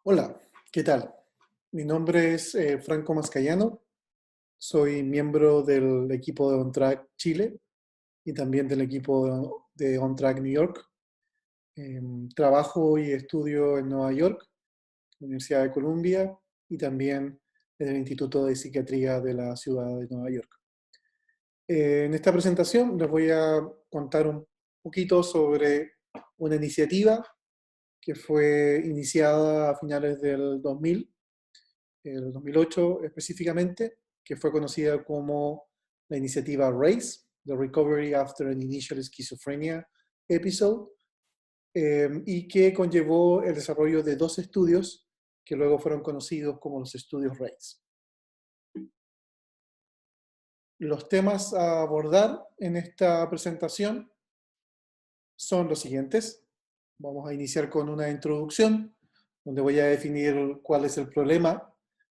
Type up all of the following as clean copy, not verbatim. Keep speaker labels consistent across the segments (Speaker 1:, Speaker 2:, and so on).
Speaker 1: Hola, ¿qué tal? Mi nombre es Franco Mascayano, soy miembro del equipo de OnTrack Chile y también del equipo de OnTrack New York. Trabajo y estudio en Nueva York, Universidad de Columbia, y también en el Instituto de Psiquiatría de la ciudad de Nueva York. En esta presentación les voy a contar un poquito sobre una iniciativa que fue iniciada a finales del 2000, el 2008 específicamente, que fue conocida como la iniciativa RACE, The Recovery After an Initial Schizophrenia Episode, y que conllevó el desarrollo de dos estudios que luego fueron conocidos como los estudios RACE. Los temas a abordar en esta presentación son los siguientes. Vamos a iniciar con una introducción, donde voy a definir cuál es el problema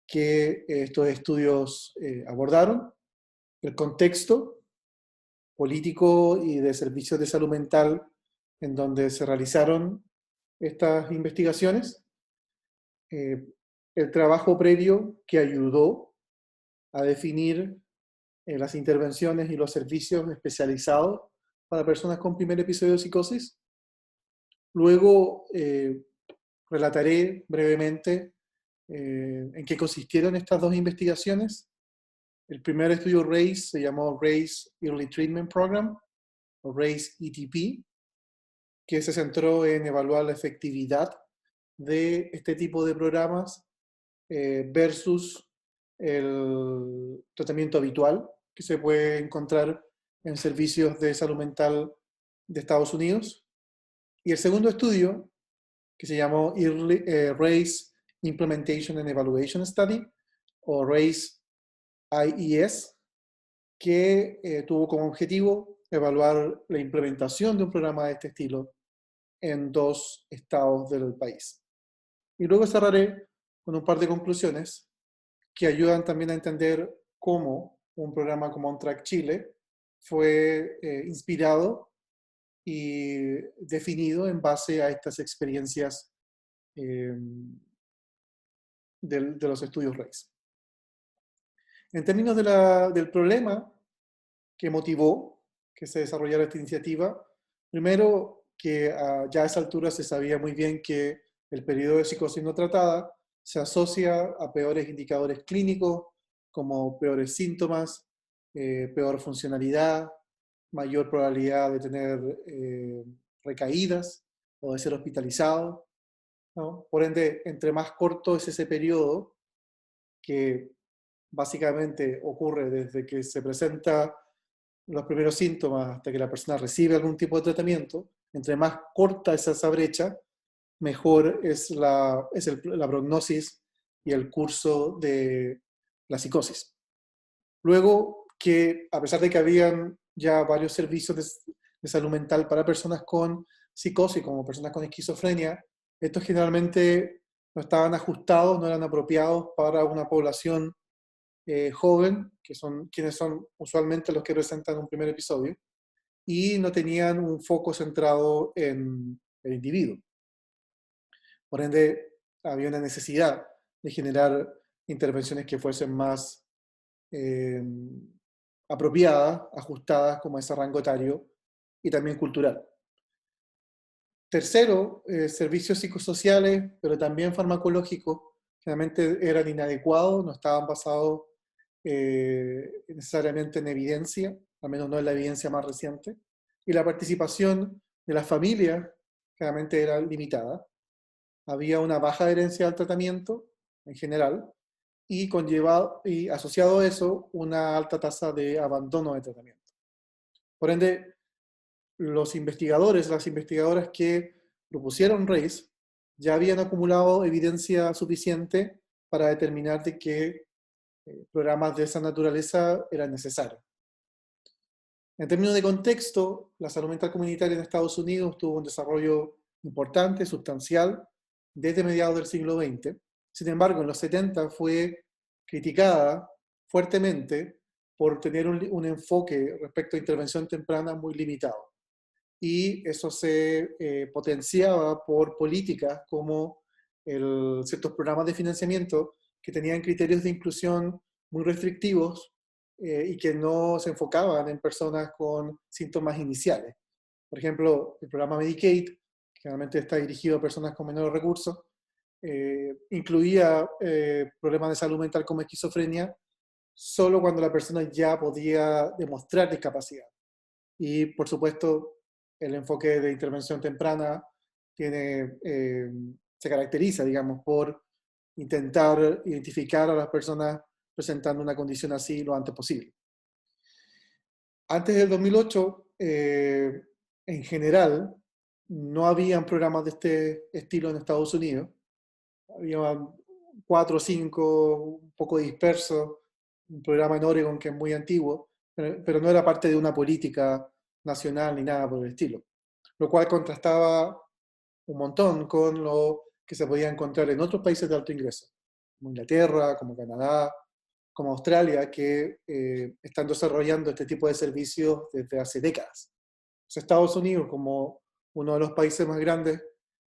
Speaker 1: que estos estudios abordaron, el contexto político y de servicios de salud mental en donde se realizaron estas investigaciones, eh, el trabajo previo que ayudó a definir las intervenciones y los servicios especializados para personas con primer episodio de psicosis. Luego relataré brevemente en qué consistieron estas dos investigaciones. El primer estudio RACE se llamó RACE Early Treatment Program, o RACE ETP, que se centró en evaluar la efectividad de este tipo de programas versus el tratamiento habitual que se puede encontrar en servicios de salud mental de Estados Unidos. Y el segundo estudio, que se llamó RACE Implementation and Evaluation Study, o RACE IES, que tuvo como objetivo evaluar la implementación de un programa de este estilo en dos estados del país. Y luego cerraré con un par de conclusiones que ayudan también a entender cómo un programa como OnTrack Chile fue inspirado y definido en base a estas experiencias eh, de los estudios RACE. En términos del problema que motivó que se desarrollara esta iniciativa, primero que ya a esa altura se sabía muy bien que el periodo de psicosis no tratada se asocia a peores indicadores clínicos, como peores síntomas, peor funcionalidad, mayor probabilidad de tener recaídas o de ser hospitalizado, ¿no? Por ende, entre más corto es ese periodo, que básicamente ocurre desde que se presenta los primeros síntomas hasta que la persona recibe algún tipo de tratamiento, entre más corta es esa brecha, mejor es la prognosis y el curso de la psicosis. Luego, que a pesar de que habían ya varios servicios de salud mental para personas con psicosis, como personas con esquizofrenia, estos generalmente no estaban ajustados, no eran apropiados para una población joven, que son quienes son usualmente los que presentan un primer episodio, y no tenían un foco centrado en el individuo. Por ende, había una necesidad de generar intervenciones que fuesen más eh, apropiadas, ajustadas como ese rango etario y también cultural. Tercero, servicios psicosociales, pero también farmacológicos, generalmente eran inadecuados, no estaban basados necesariamente en evidencia, al menos no en la evidencia más reciente, y la participación de las familias generalmente era limitada. Había una baja adherencia al tratamiento en general y asociado a eso una alta tasa de abandono de tratamiento. Por ende, los investigadores, las investigadoras que propusieron RACE ya habían acumulado evidencia suficiente para determinar de que programas de esa naturaleza eran necesarios. En términos de contexto, la salud mental comunitaria en Estados Unidos tuvo un desarrollo importante, sustancial, desde mediados del siglo XX. Sin embargo, en los 70 fue criticada fuertemente por tener un enfoque respecto a intervención temprana muy limitado. Y eso se potenciaba por políticas como ciertos programas de financiamiento que tenían criterios de inclusión muy restrictivos y que no se enfocaban en personas con síntomas iniciales. Por ejemplo, el programa Medicaid, que generalmente está dirigido a personas con menores recursos, incluía problemas de salud mental como esquizofrenia solo cuando la persona ya podía demostrar discapacidad. Y, por supuesto, el enfoque de intervención temprana se caracteriza, digamos, por intentar identificar a las personas presentando una condición así lo antes posible. Antes del 2008, en general, no habían programas de este estilo en Estados Unidos. Había 4 o 5, un poco dispersos, un programa en Oregon que es muy antiguo, pero no era parte de una política nacional ni nada por el estilo. Lo cual contrastaba un montón con lo que se podía encontrar en otros países de alto ingreso, como Inglaterra, como Canadá, como Australia, que están desarrollando este tipo de servicios desde hace décadas. Entonces, Estados Unidos, como uno de los países más grandes,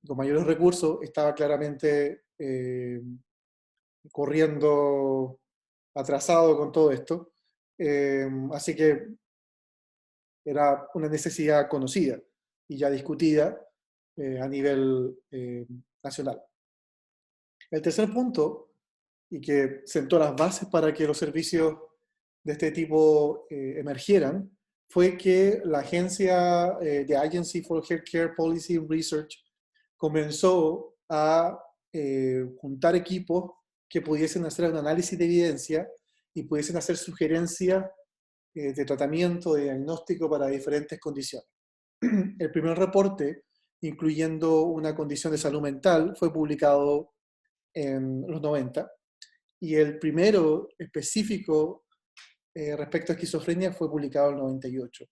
Speaker 1: con mayores recursos, estaba claramente corriendo atrasado con todo esto. Así que era una necesidad conocida y ya discutida a nivel nacional. El tercer punto, y que sentó las bases para que los servicios de este tipo emergieran, fue que la agencia, The Agency for Healthcare Policy and Research, comenzó a juntar equipos que pudiesen hacer un análisis de evidencia y pudiesen hacer sugerencias de tratamiento, de diagnóstico para diferentes condiciones. El primer reporte, incluyendo una condición de salud mental, fue publicado en los 90, y el primero específico respecto a esquizofrenia fue publicado en el 98.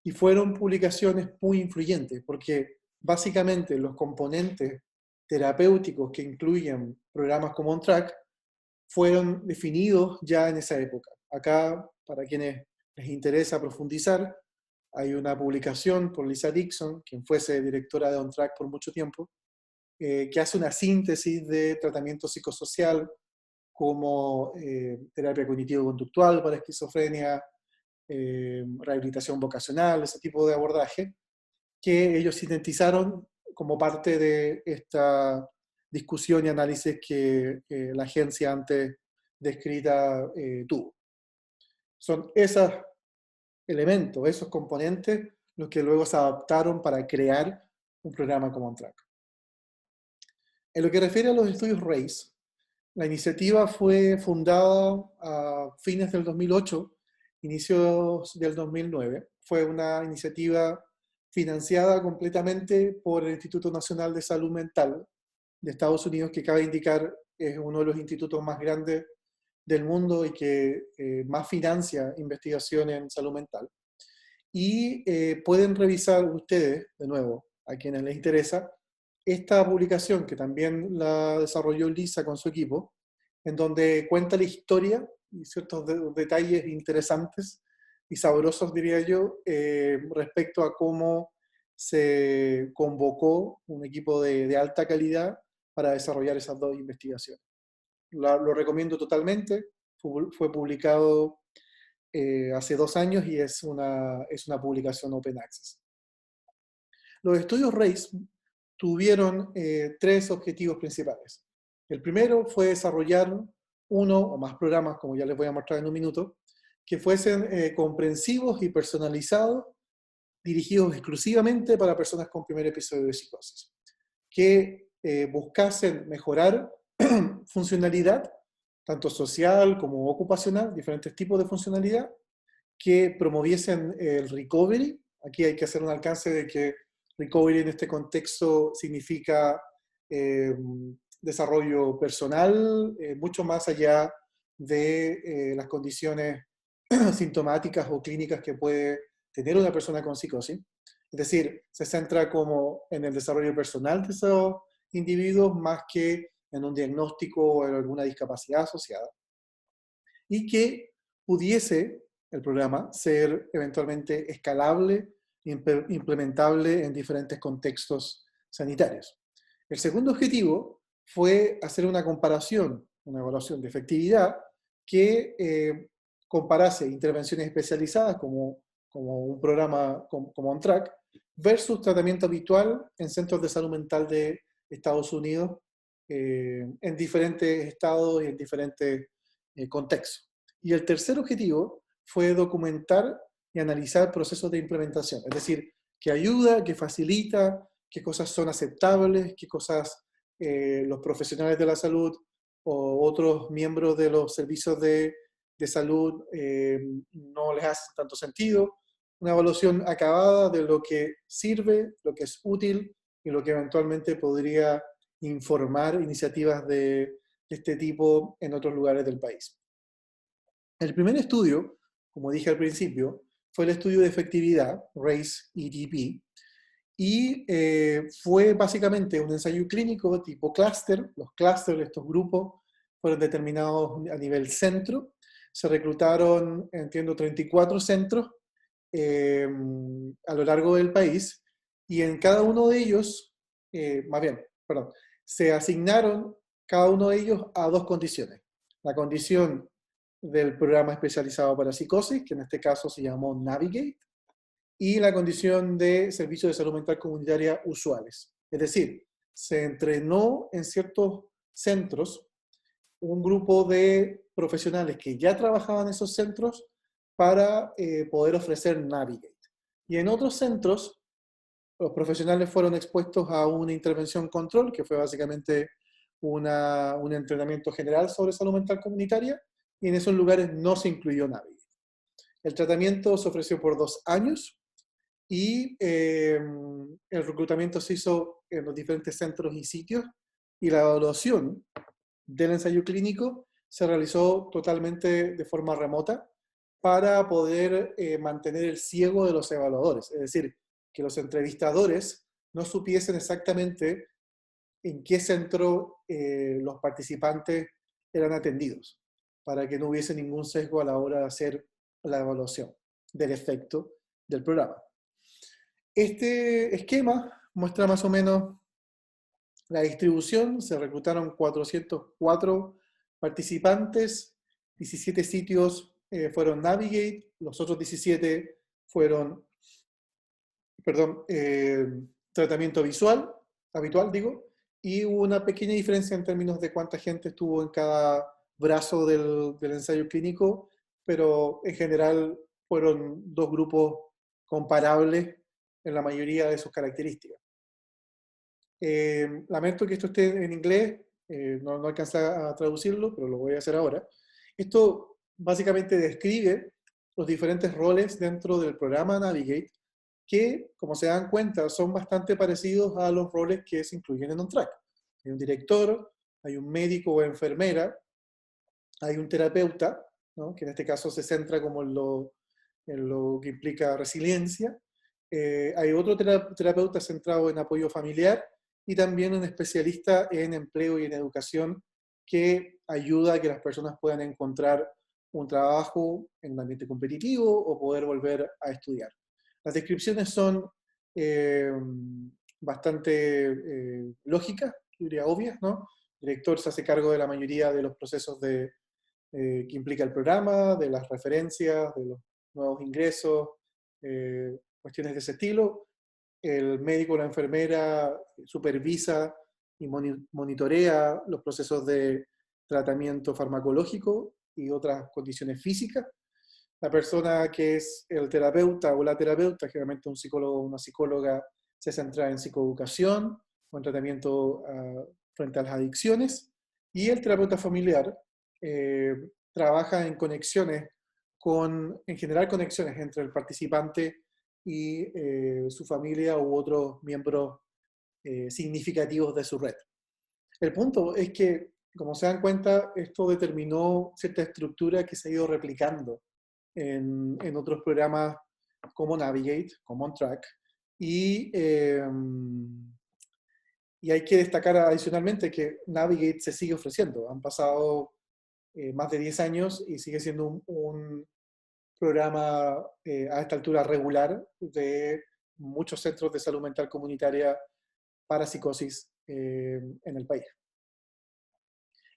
Speaker 1: Y fueron publicaciones muy influyentes, porque básicamente los componentes terapéuticos que incluyen programas como OnTrack fueron definidos ya en esa época. Acá, para quienes les interesa profundizar, hay una publicación por Lisa Dixon, quien fuese directora de OnTrack por mucho tiempo, que hace una síntesis de tratamiento psicosocial como terapia cognitivo-conductual para esquizofrenia, rehabilitación vocacional, ese tipo de abordaje, que ellos sintetizaron como parte de esta discusión y análisis que la agencia antes descrita tuvo. Son esos elementos, esos componentes, los que luego se adaptaron para crear un programa como OnTrack. En lo que refiere a los estudios RACE, la iniciativa fue fundada a fines del 2008, inicios del 2009. Fue una iniciativa financiada completamente por el Instituto Nacional de Salud Mental de Estados Unidos, que cabe indicar es uno de los institutos más grandes del mundo y que más financia investigación en salud mental. Y pueden revisar ustedes, de nuevo, a quienes les interesa, esta publicación que también la desarrolló Lisa con su equipo, en donde cuenta la historia y ciertos detalles interesantes y sabrosos, diría yo, respecto a cómo se convocó un equipo de alta calidad para desarrollar esas dos investigaciones. Lo recomiendo totalmente, fue publicado hace 2 años y es una publicación open access. Los estudios RACE tuvieron 3 objetivos principales. El primero fue desarrollar uno o más programas, como ya les voy a mostrar en un minuto, que fuesen comprensivos y personalizados, dirigidos exclusivamente para personas con primer episodio de psicosis, que buscasen mejorar funcionalidad, tanto social como ocupacional, diferentes tipos de funcionalidad, que promoviesen el recovery. Aquí hay que hacer un alcance de que recovery en este contexto significa desarrollo personal, mucho más allá de las condiciones sintomáticas o clínicas que puede tener una persona con psicosis. Es decir, se centra como en el desarrollo personal de esos individuos más que en un diagnóstico o en alguna discapacidad asociada. Y que pudiese el programa ser eventualmente escalable, implementable en diferentes contextos sanitarios. El segundo objetivo fue hacer una comparación, una evaluación de efectividad que comparase intervenciones especializadas como un programa como OnTrack versus tratamiento habitual en centros de salud mental de Estados Unidos en diferentes estados y en diferentes contextos. Y el tercer objetivo fue documentar y analizar procesos de implementación, es decir, qué ayuda, qué facilita, qué cosas son aceptables, qué cosas los profesionales de la salud o otros miembros de los servicios de salud no les hace tanto sentido. Una evaluación acabada de lo que sirve, lo que es útil y lo que eventualmente podría informar iniciativas de este tipo en otros lugares del país. El primer estudio, como dije al principio, fue el estudio de efectividad, RACE-EDP, y fue básicamente un ensayo clínico tipo clúster. Los clústeres, estos grupos, fueron determinados a nivel centro. Se reclutaron, entiendo, 34 centros a lo largo del país, y en cada uno de ellos, más bien, perdón, se asignaron cada uno de ellos a dos condiciones. La condición del programa especializado para psicosis, que en este caso se llamó Navigate, y la condición de servicios de salud mental comunitaria usuales. Es decir, se entrenó en ciertos centros un grupo de profesionales que ya trabajaban en esos centros para poder ofrecer Navigate. Y en otros centros, los profesionales fueron expuestos a una intervención control, que fue básicamente un entrenamiento general sobre salud mental comunitaria, y en esos lugares no se incluyó Navigate. El tratamiento se ofreció por 2 años, y el reclutamiento se hizo en los diferentes centros y sitios, y la evaluación del ensayo clínico se realizó totalmente de forma remota para poder mantener el ciego de los evaluadores. Es decir, que los entrevistadores no supiesen exactamente en qué centro los participantes eran atendidos, para que no hubiese ningún sesgo a la hora de hacer la evaluación del efecto del programa. Este esquema muestra más o menos la distribución. Se reclutaron 404 participantes, 17 sitios fueron Navigate, los otros 17 fueron, perdón, tratamiento visual, habitual digo, y hubo una pequeña diferencia en términos de cuánta gente estuvo en cada brazo del ensayo clínico, pero en general fueron dos grupos comparables en la mayoría de sus características. Lamento que esto esté en inglés, no alcancé a traducirlo, pero lo voy a hacer ahora. Esto básicamente describe los diferentes roles dentro del programa Navigate, que, como se dan cuenta, son bastante parecidos a los roles que se incluyen en OnTrack. Hay un director, hay un médico o enfermera, hay un terapeuta, ¿no?, que en este caso se centra como en lo que implica resiliencia. Hay otro terapeuta centrado en apoyo familiar, y también un especialista en empleo y en educación que ayuda a que las personas puedan encontrar un trabajo en un ambiente competitivo o poder volver a estudiar. Las descripciones son bastante lógicas, yo diría obvias, ¿no? El director se hace cargo de la mayoría de los procesos que implica el programa, de las referencias, de los nuevos ingresos, cuestiones de ese estilo. El médico o la enfermera supervisa y monitorea los procesos de tratamiento farmacológico y otras condiciones físicas. La persona que es el terapeuta o la terapeuta, generalmente un psicólogo o una psicóloga, se centra en psicoeducación o en tratamiento frente a las adicciones. Y el terapeuta familiar trabaja en conexiones en general conexiones entre el participante y su familia u otros miembros significativos de su red. El punto es que, como se dan cuenta, esto determinó cierta estructura que se ha ido replicando en otros programas como Navigate, como OnTrack, y hay que destacar adicionalmente que Navigate se sigue ofreciendo. Han pasado más de 10 años y sigue siendo un programa a esta altura regular de muchos centros de salud mental comunitaria para psicosis en el país.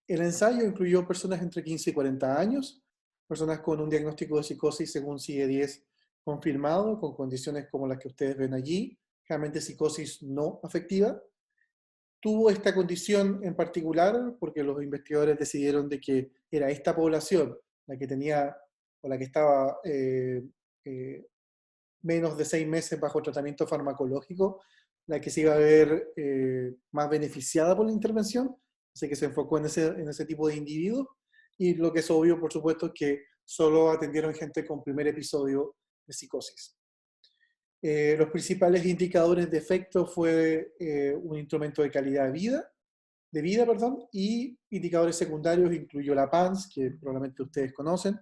Speaker 1: El ensayo incluyó personas entre 15 y 40 años, personas con un diagnóstico de psicosis según CIE-10 confirmado, con condiciones como las que ustedes ven allí, generalmente psicosis no afectiva. Tuvo esta condición en particular porque los investigadores decidieron de que era esta población la que tenía o la que estaba eh, menos de 6 meses bajo tratamiento farmacológico, la que se iba a ver más beneficiada por la intervención, así que se enfocó en ese tipo de individuos, y lo que es obvio, por supuesto, es que solo atendieron gente con primer episodio de psicosis. Los principales indicadores de efecto fue un instrumento de calidad de vida, perdón, y indicadores secundarios incluyó la PANSS, que probablemente ustedes conocen,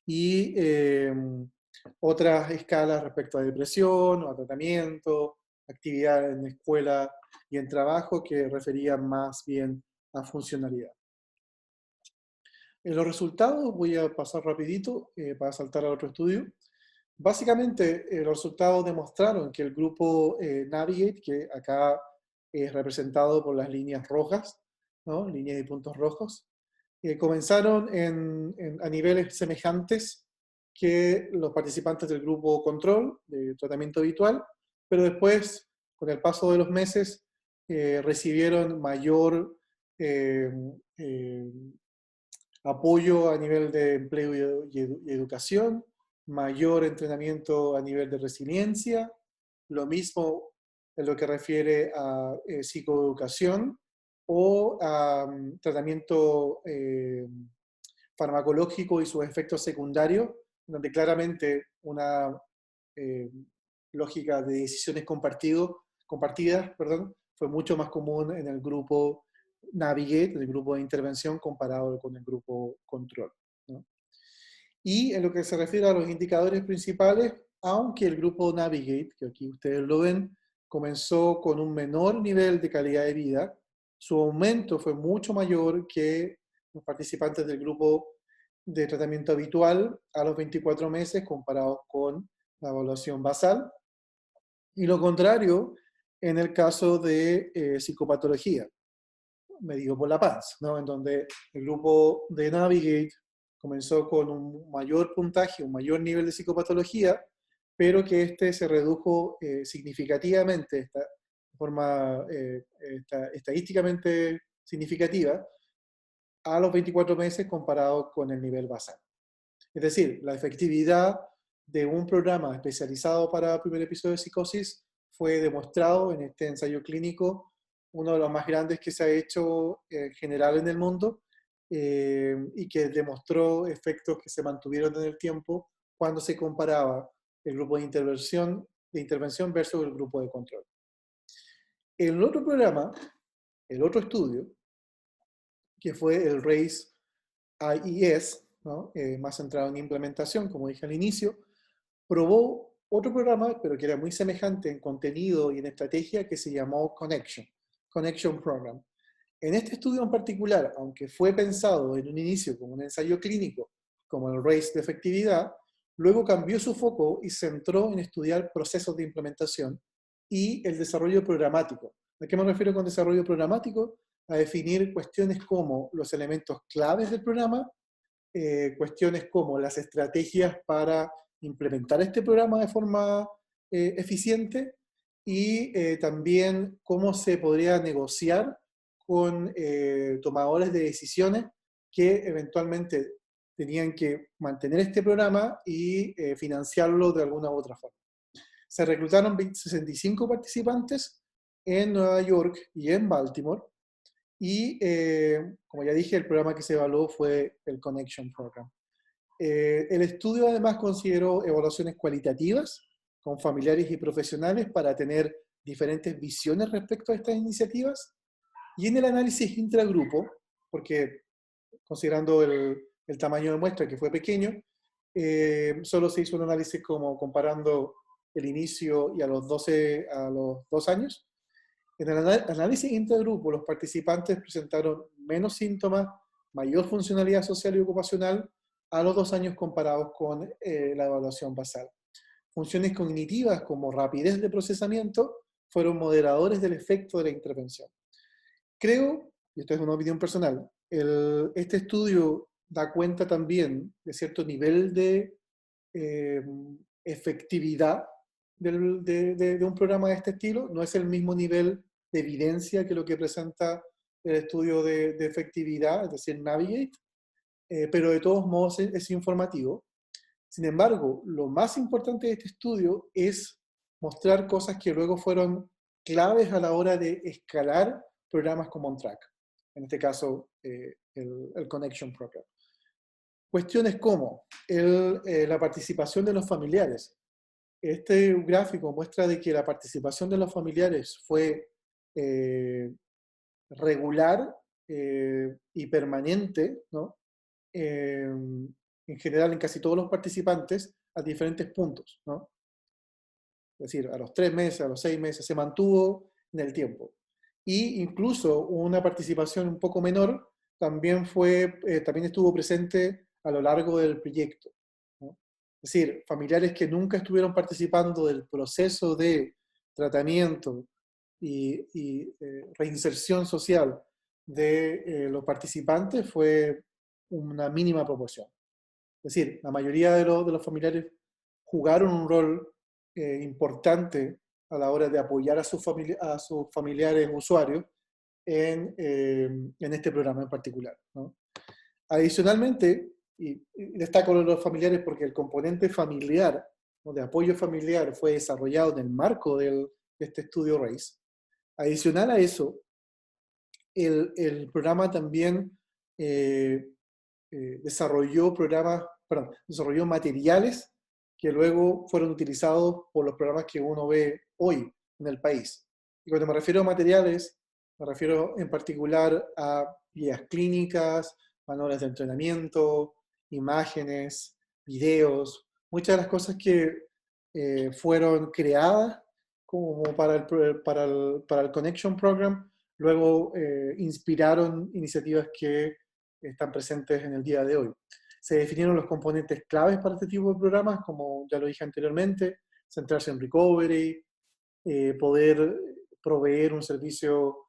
Speaker 1: y otras escalas respecto a depresión o a tratamiento, actividad en escuela y en trabajo que referían más bien a funcionalidad. En los resultados, voy a pasar rapidito para saltar al otro estudio. Básicamente, los resultados demostraron que el grupo Navigate, que acá es representado por las líneas rojas, ¿no? Líneas y puntos rojos, comenzaron a niveles semejantes que los participantes del grupo control de tratamiento habitual, pero después, con el paso de los meses, recibieron mayor eh, eh, apoyo a nivel de empleo y educación, mayor entrenamiento a nivel de resiliencia, lo mismo en lo que refiere a psicoeducación o a tratamiento farmacológico y sus efectos secundarios, donde claramente una eh, lógica de decisiones compartidas, perdón, fue mucho más común en el grupo Navigate, el grupo de intervención, comparado con el grupo control, ¿no? Y en lo que se refiere a los indicadores principales, aunque el grupo Navigate, que aquí ustedes lo ven, comenzó con un menor nivel de calidad de vida, su aumento fue mucho mayor que los participantes del grupo de tratamiento habitual a los 24 meses comparados con la evaluación basal. Y lo contrario en el caso de psicopatología, medido por la PANSS, ¿no? En donde el grupo de Navigate comenzó con un mayor puntaje, un mayor nivel de psicopatología, pero que este se redujo significativamente, de forma estadísticamente significativa, a los 24 meses comparado con el nivel basal. Es decir, la efectividad de un programa especializado para el primer episodio de psicosis fue demostrado en este ensayo clínico, uno de los más grandes que se ha hecho en general en el mundo, y que demostró efectos que se mantuvieron en el tiempo cuando se comparaba el grupo de intervención versus el grupo de control. El otro programa, el otro estudio, que fue el RACE IES, ¿no? Más centrado en implementación, como dije al inicio, probó otro programa, pero que era muy semejante en contenido y en estrategia, que se llamó Connection Program. En este estudio en particular, aunque fue pensado en un inicio como un ensayo clínico, como el RACE de efectividad, luego cambió su foco y se centró en estudiar procesos de implementación y el desarrollo programático. ¿A qué me refiero con desarrollo programático? A definir cuestiones como los elementos claves del programa, cuestiones como las estrategias para implementar este programa de forma eficiente, y también cómo se podría negociar con tomadores de decisiones que eventualmente tenían que mantener este programa y financiarlo de alguna u otra forma. Se reclutaron 65 participantes en Nueva York y en Baltimore, y como ya dije, el programa que se evaluó fue el Connection Program. El estudio además consideró evaluaciones cualitativas con familiares y profesionales para tener diferentes visiones respecto a estas iniciativas, y en el análisis intragrupo, porque considerando el tamaño de muestra que fue pequeño, solo se hizo un análisis como comparando el inicio y a los 2 años. En el análisis intergrupo, los participantes presentaron menos síntomas, mayor funcionalidad social y ocupacional a los 2 años comparados con la evaluación basal. Funciones cognitivas como rapidez de procesamiento fueron moderadores del efecto de la intervención. Creo, y esto es una opinión personal, este estudio da cuenta también de cierto nivel de eh, efectividad de un programa de este estilo. No es el mismo nivel de evidencia que lo que presenta el estudio de efectividad, es decir, Navigate, pero de todos modos es informativo. Sin embargo, lo más importante de este estudio es mostrar cosas que luego fueron claves a la hora de escalar programas como OnTrack. En este caso, el Connection Program. Cuestiones como la participación de los familiares. Este gráfico muestra de que la participación de los familiares fue regular y permanente, ¿no? En general en casi todos los participantes a diferentes puntos, ¿no? Es decir, a los 3 meses, a los 6 meses, se mantuvo en el tiempo. Y incluso una participación un poco menor también también estuvo presente a lo largo del proyecto, ¿no? Es decir, familiares que nunca estuvieron participando del proceso de tratamiento y reinserción social de los participantes fue una mínima proporción. Es decir, la mayoría de los familiares jugaron un rol importante a la hora de apoyar a sus familiares usuarios en este programa en particular, ¿no? Adicionalmente, y destaco los familiares porque el componente familiar, ¿no?, de apoyo familiar fue desarrollado en el marco de este estudio RACE. Adicional a eso, el programa también desarrolló materiales que luego fueron utilizados por los programas que uno ve hoy en el país. Y cuando me refiero a materiales, me refiero en particular a guías clínicas, manuales de entrenamiento, imágenes, videos, muchas de las cosas que fueron creadas como para el Connection Program, luego inspiraron iniciativas que están presentes en el día de hoy. Se definieron los componentes claves para este tipo de programas, como ya lo dije anteriormente, centrarse en recovery, poder proveer un servicio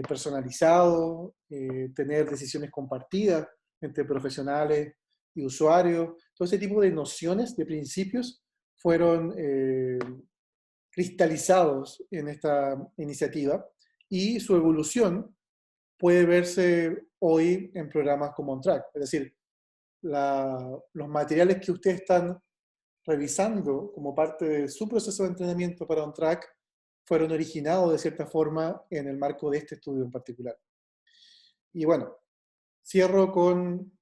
Speaker 1: personalizado, tener decisiones compartidas entre profesionales y usuarios. Todo ese tipo de nociones, de principios, fueron cristalizados en esta iniciativa y su evolución puede verse hoy en programas como OnTrack. Es decir, los materiales que ustedes están revisando como parte de su proceso de entrenamiento para OnTrack fueron originados de cierta forma en el marco de este estudio en particular. Y bueno, cierro con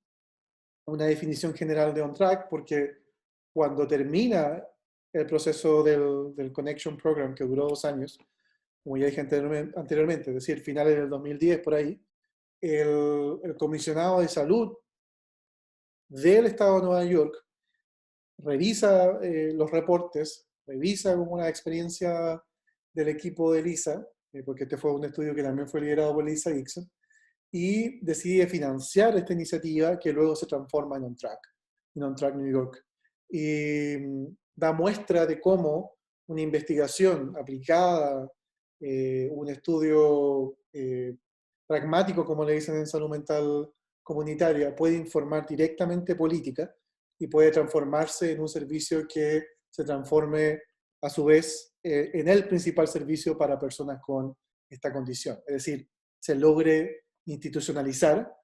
Speaker 1: una definición general de OnTrack porque cuando termina el proceso del Connection Program, que duró 2 años, como ya dije anteriormente, es decir, finales del 2010 por ahí, el comisionado de salud del estado de Nueva York revisa los reportes, revisa como una experiencia del equipo de LISA, porque este fue un estudio que también fue liderado por Lisa Dixon, y decide financiar esta iniciativa que luego se transforma en OnTrack New York. Y da muestra de cómo una investigación aplicada, un estudio pragmático, como le dicen en salud mental comunitaria, puede informar directamente política y puede transformarse en un servicio que se transforme a su vez en el principal servicio para personas con esta condición. Es decir, se logre institucionalizar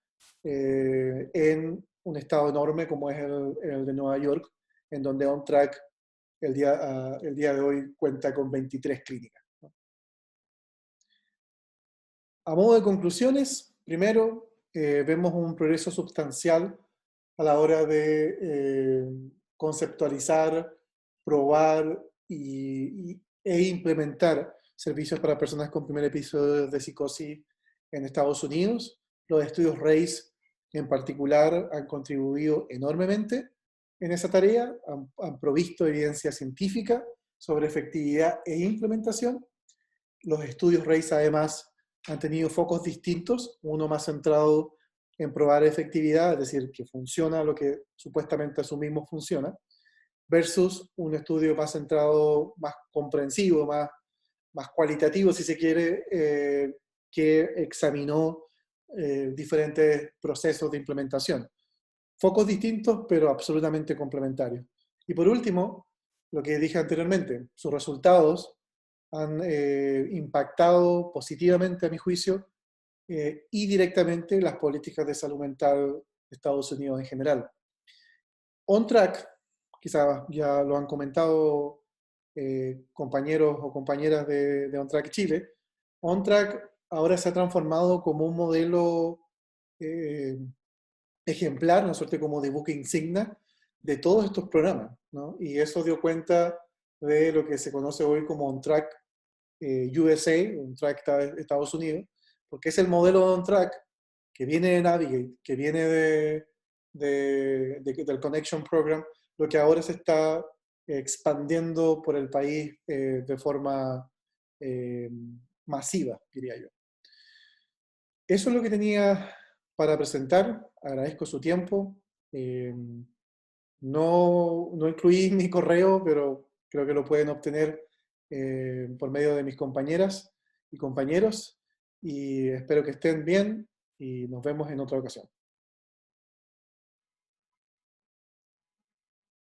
Speaker 1: en un estado enorme como es el de Nueva York, en donde OnTrack el día de hoy cuenta con 23 clínicas. A modo de conclusiones, primero, vemos un progreso sustancial a la hora de conceptualizar, probar e implementar servicios para personas con primer episodio de psicosis en Estados Unidos. Los estudios RACE en particular han contribuido enormemente en esa tarea, han provisto evidencia científica sobre efectividad e implementación. Los estudios RACE además han tenido focos distintos, uno más centrado en probar efectividad, es decir, que funciona lo que supuestamente asumimos funciona, versus un estudio más centrado, más comprensivo, más cualitativo, si se quiere, que examinó diferentes procesos de implementación. Focos distintos, pero absolutamente complementarios. Y por último, lo que dije anteriormente, sus resultados han impactado positivamente, a mi juicio, y directamente las políticas de salud mental de Estados Unidos en general. OnTrack, quizás ya lo han comentado compañeros o compañeras de OnTrack Chile, OnTrack ahora se ha transformado como un modelo eh, ejemplar, ¿no es cierto?, como de buque insignia de todos estos programas, ¿no? Y eso dio cuenta de lo que se conoce hoy como OnTrack USA, OnTrack Estados Unidos, porque es el modelo de OnTrack que viene de Navigate, que viene del Connection Program, lo que ahora se está expandiendo por el país de forma eh, masiva, diría yo. Eso es lo que tenía para presentar. Agradezco su tiempo. No incluí mi correo, pero creo que lo pueden obtener por medio de mis compañeras y compañeros. Y espero que estén bien y nos vemos en otra ocasión.